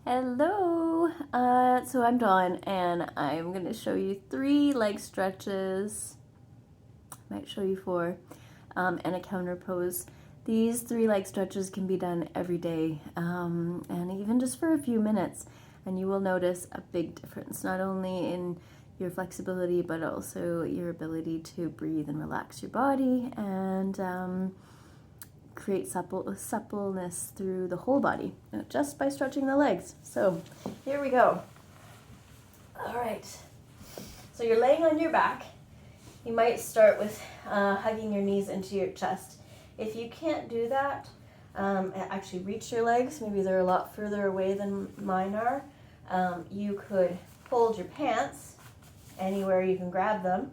Hello! So I'm Dawn and I'm going to show you 3 leg stretches. I might show you 4 and a counter pose. These 3 leg stretches can be done every day and even just for a few minutes, and you will notice a big difference not only in your flexibility but also your ability to breathe and relax your body and create suppleness through the whole body just by stretching the legs. So here we go. All right. So you're laying on your back. You might start with hugging your knees into your chest. If you can't do that, actually reach your legs. Maybe they're a lot further away than mine are. You could hold your pants anywhere you can grab them,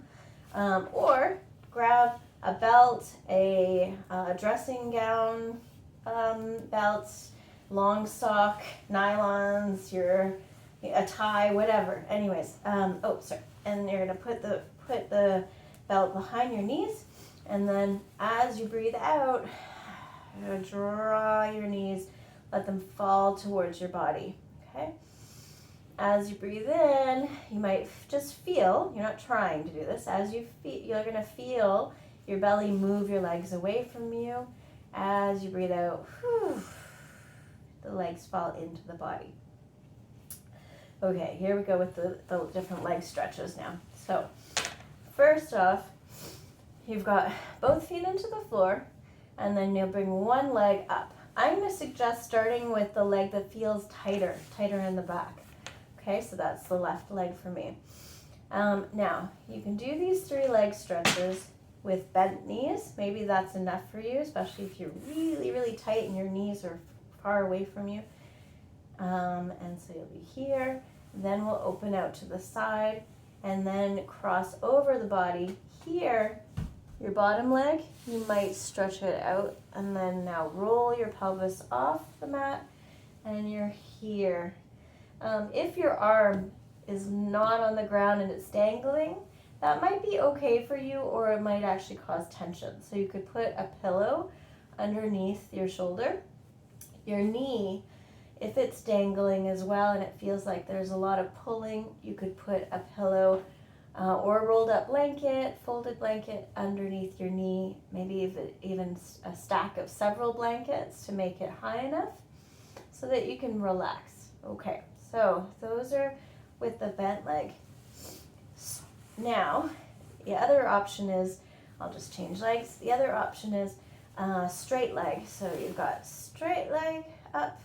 or grab a belt, a dressing gown, belts, long sock, nylons, a tie, whatever. Anyways, and you're gonna put the belt behind your knees, and then as you breathe out, draw your knees, let them fall towards your body. Okay. As you breathe in, you might just feel, you're not trying to do this, as you feel, you're gonna feel your belly move your legs away from you. As you breathe out, the legs fall into the body. Okay, here we go with the different leg stretches now. So, first off, you've got both feet into the floor, and then you'll bring one leg up. I'm going to suggest starting with the leg that feels tighter in the back. Okay, so that's the left leg for me. Now, you can do these 3 leg stretches with bent knees. Maybe that's enough for you, especially if you're really, really tight and your knees are far away from you. And so you'll be here. Then we'll open out to the side and then cross over the body. Here, your bottom leg, you might stretch it out and then now roll your pelvis off the mat and you're here. If your arm is not on the ground and it's dangling, that might be okay for you, or it might actually cause tension. So you could put a pillow underneath your shoulder. Your knee, if it's dangling as well and it feels like there's a lot of pulling, you could put a pillow or a rolled up blanket, folded blanket underneath your knee, maybe even a stack of several blankets to make it high enough so that you can relax. Okay, so those are with the bent leg. Now, the other option is, I'll just change legs. The other option is straight leg. So you've got straight leg up.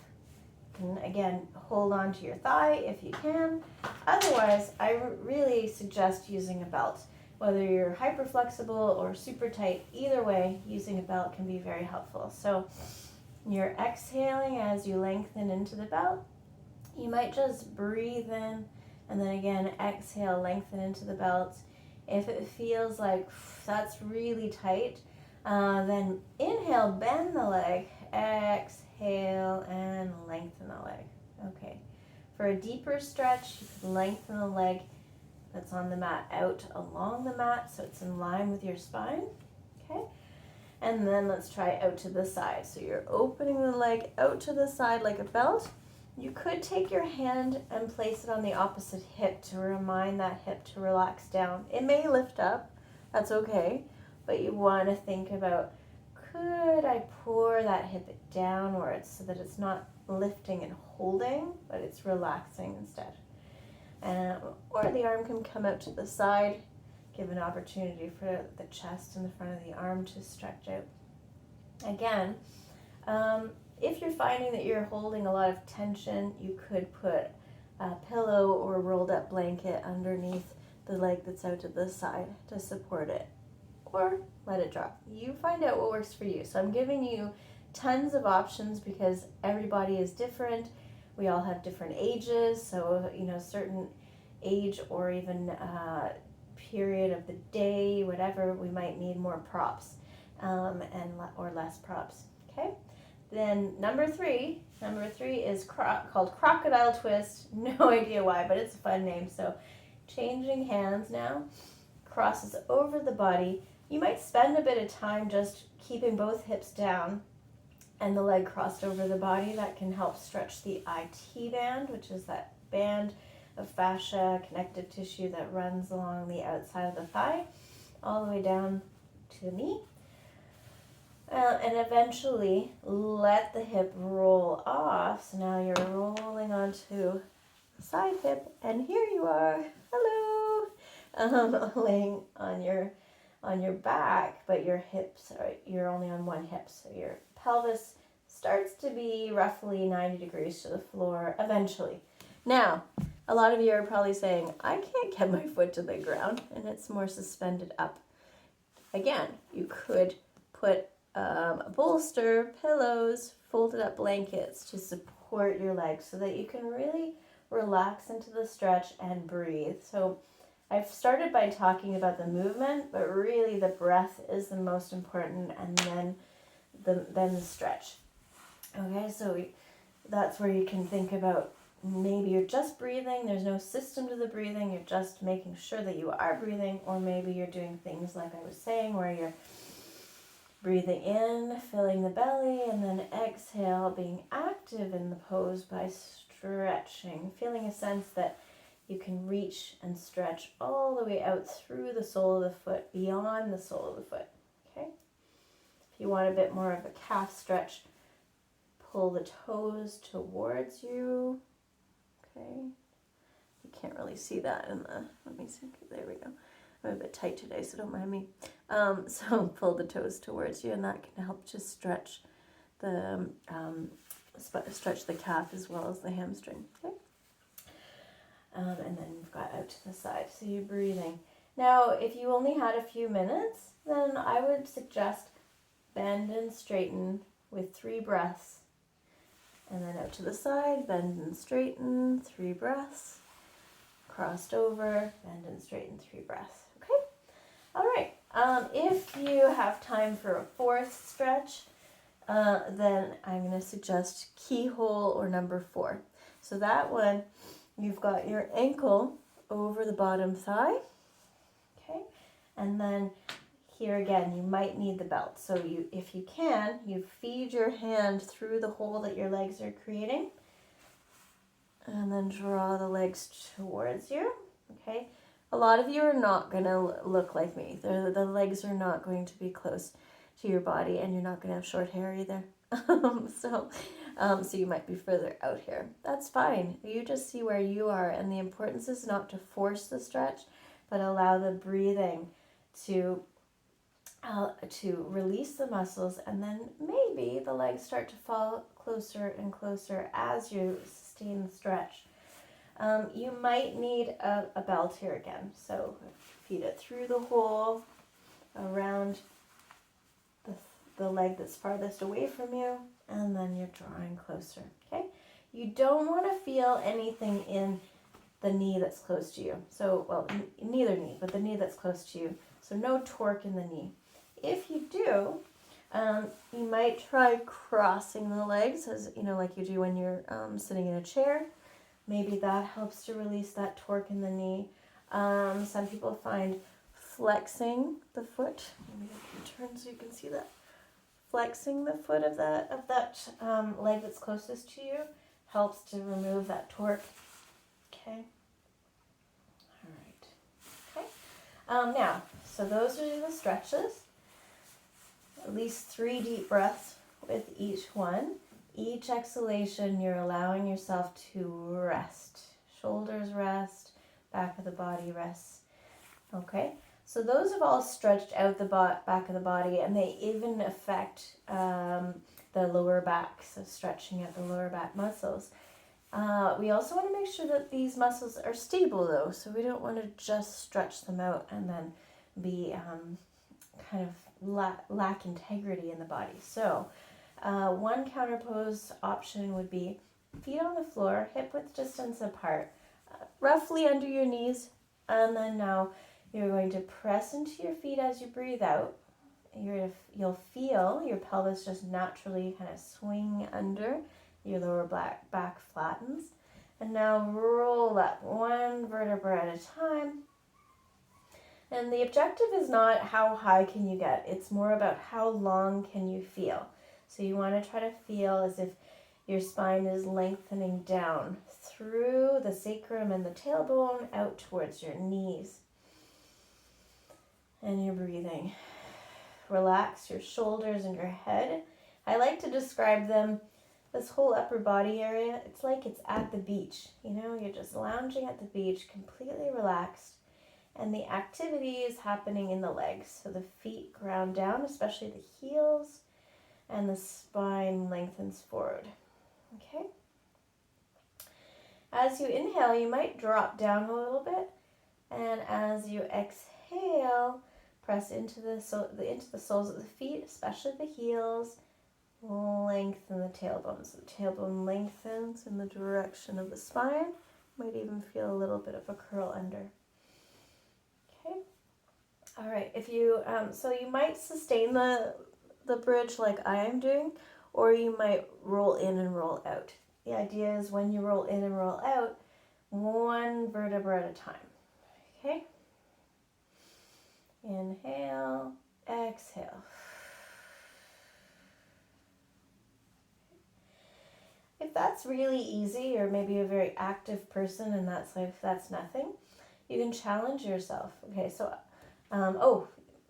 You can, again, hold on to your thigh if you can. Otherwise, I really suggest using a belt. Whether you're hyper flexible or super tight, either way, using a belt can be very helpful. So you're exhaling as you lengthen into the belt. You might just breathe in and then again, exhale, lengthen into the belt. If it feels like that's really tight, then inhale, bend the leg, exhale, and lengthen the leg. Okay. For a deeper stretch, you can lengthen the leg that's on the mat out along the mat so it's in line with your spine. Okay. And then let's try out to the side. So you're opening the leg out to the side like a belt. You could take your hand and place it on the opposite hip to remind that hip to relax down. It may lift up, that's okay, but you want to think about, could I pour that hip downwards so that it's not lifting and holding, but it's relaxing instead. Or the arm can come out to the side, give an opportunity for the chest and the front of the arm to stretch out. Again, if you're finding that you're holding a lot of tension, you could put a pillow or a rolled up blanket underneath the leg that's out to the side to support it, or let it drop. You find out what works for you. So I'm giving you tons of options because everybody is different. We all have different ages, so certain age or even period of the day, whatever, we might need more props or less props. Okay. Then number three is called Crocodile Twist. No idea why, but it's a fun name. So changing hands now, crosses over the body. You might spend a bit of time just keeping both hips down and the leg crossed over the body. That can help stretch the IT band, which is that band of fascia, connective tissue that runs along the outside of the thigh, all the way down to the knee. And eventually let the hip roll off. So now you're rolling onto the side hip, and here you are. Hello. Laying on your back, but your hips you're only on one hip, so your pelvis starts to be roughly 90 degrees to the floor eventually. Now, a lot of you are probably saying, I can't get my foot to the ground, and it's more suspended up. Again, you could put a bolster, pillows, folded up blankets to support your legs so that you can really relax into the stretch and breathe. So I've started by talking about the movement, but really the breath is the most important, and then the stretch. Okay, so that's where you can think about maybe you're just breathing, there's no system to the breathing, you're just making sure that you are breathing, or maybe you're doing things like I was saying where you're breathing in, filling the belly, and then exhale, being active in the pose by stretching, feeling a sense that you can reach and stretch all the way out through the sole of the foot, beyond the sole of the foot. Okay? If you want a bit more of a calf stretch, pull the toes towards you. Okay? You can't really see that in the, let me see, there we go. I'm a bit tight today, so don't mind me. So pull the toes towards you, and that can help just stretch the calf as well as the hamstring. Okay? And then you've got out to the side, so you're breathing. Now, if you only had a few minutes, then I would suggest bend and straighten with 3 breaths. And then out to the side, bend and straighten, 3 breaths. Crossed over, bend and straighten, 3 breaths. Okay? All right. If you have time for a 4th stretch, then I'm going to suggest keyhole or number 4. So that one, you've got your ankle over the bottom thigh. Okay? And then here again, you might need the belt. So if you can, you feed your hand through the hole that your legs are creating. And then draw the legs towards you. Okay? A lot of you are not going to look like me. The legs are not going to be close to your body, and you're not going to have short hair either. So you might be further out here. That's fine. You just see where you are, and the importance is not to force the stretch, but allow the breathing to release the muscles, and then maybe the legs start to fall closer and closer as you sustain the stretch. You might need a belt here again, so feed it through the hole around the leg that's farthest away from you, and then you're drawing closer. Okay, you don't want to feel anything in the knee that's close to you. So, well, neither knee, but the knee that's close to you. So no torque in the knee. If you do, you might try crossing the legs, as you know, like you do when you're sitting in a chair. Maybe that helps to release that torque in the knee. Some people find flexing the foot. Let me turn so you can see that. Flexing the foot of that leg that's closest to you helps to remove that torque. Okay. All right. Okay. Now, so those are the stretches. At least 3 deep breaths with each one. Each exhalation, you're allowing yourself to rest. Shoulders rest, back of the body rests. Okay, so those have all stretched out the back of the body, and they even affect the lower back, so stretching out the lower back muscles. We also want to make sure that these muscles are stable, though, so we don't want to just stretch them out and then be kind of lack integrity in the body. So one counter pose option would be feet on the floor, hip width distance apart, roughly under your knees, and then now you're going to press into your feet as you breathe out. You'll feel your pelvis just naturally kind of swing under, your lower back flattens, and now roll up one vertebra at a time. And the objective is not how high can you get, it's more about how long can you feel. So you want to try to feel as if your spine is lengthening down through the sacrum and the tailbone out towards your knees. And you're breathing. Relax your shoulders and your head. I like to describe them, this whole upper body area, it's like it's at the beach. You know, you're just lounging at the beach, completely relaxed. And the activity is happening in the legs. So the feet ground down, especially the heels, and the spine lengthens forward. Okay? As you inhale, you might drop down a little bit. And as you exhale, press into the soles of the feet, especially the heels. Lengthen the tailbone. So the tailbone lengthens in the direction of the spine. Might even feel a little bit of a curl under. Okay. All right. If you so you might sustain the bridge like I am doing, or you might roll in and roll out. The idea is when you roll in and roll out, one vertebra at a time. Okay. Inhale, exhale. If that's really easy, or maybe a very active person and that's nothing, you can challenge yourself. Okay, so,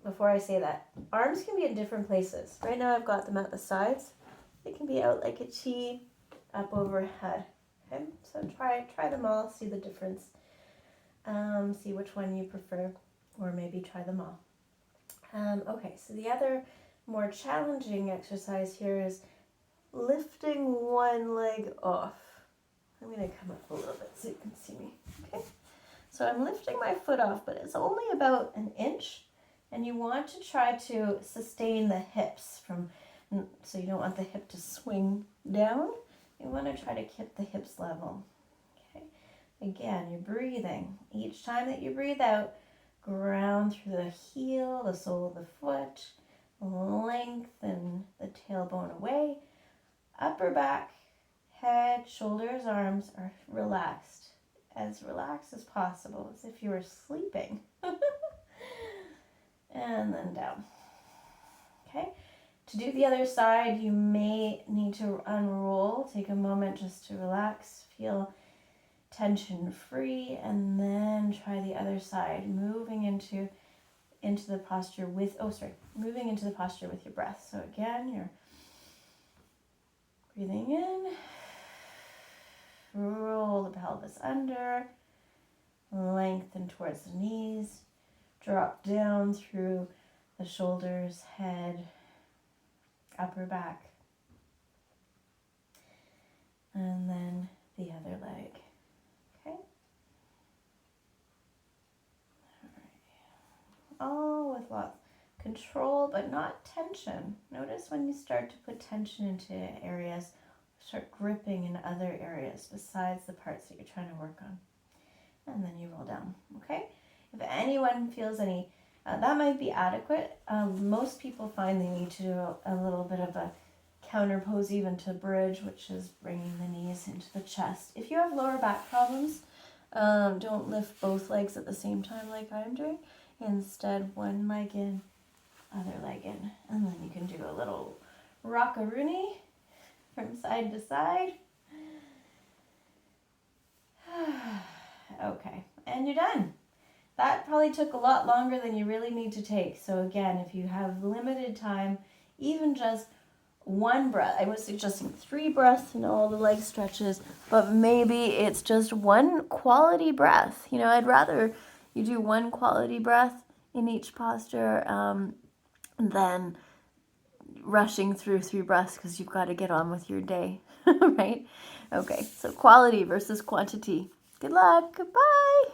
before I say that, arms can be in different places. Right now I've got them at the sides. They can be out like a T, up overhead. Okay, so try them all, see the difference. See which one you prefer, or maybe try them all. Okay, so the other more challenging exercise here is lifting one leg off. I'm going to come up a little bit so you can see me. Okay, so I'm lifting my foot off, but it's only about an inch, and you want to try to sustain the hips so you don't want the hip to swing down. You want to try to keep the hips level. Okay, again, you're breathing. Each time that you breathe out, ground through the heel, the sole of the foot, lengthen the tailbone away. Upper back, head, shoulders, arms are relaxed as possible, as if you were sleeping. And then down. Okay, to do the other side, you may need to unroll. Take a moment just to relax, feel tension free, and then try the other side, moving into the posture with your breath. So again, you're breathing in, roll the pelvis under, lengthen towards the knees, drop down through the shoulders, head, upper back, and then the other leg. Okay? All with lots of control, but not tension. Notice when you start to put tension into areas, start gripping in other areas besides the parts that you're trying to work on. And then you roll down, okay? If anyone feels any, that might be adequate. Most people find they need to do a little bit of a counter pose even to bridge, which is bringing the knees into the chest. If you have lower back problems, don't lift both legs at the same time like I'm doing. Instead, one leg in, other leg in. And then you can do a little rockaroony from side to side. Okay, and you're done. That probably took a lot longer than you really need to take. So again, if you have limited time, even just one breath, I was suggesting 3 breaths in all the leg stretches, but maybe it's just one quality breath. You know, I'd rather you do one quality breath in each posture than rushing through 3 breaths because you've got to get on with your day, right? Okay, so quality versus quantity. Good luck. Goodbye.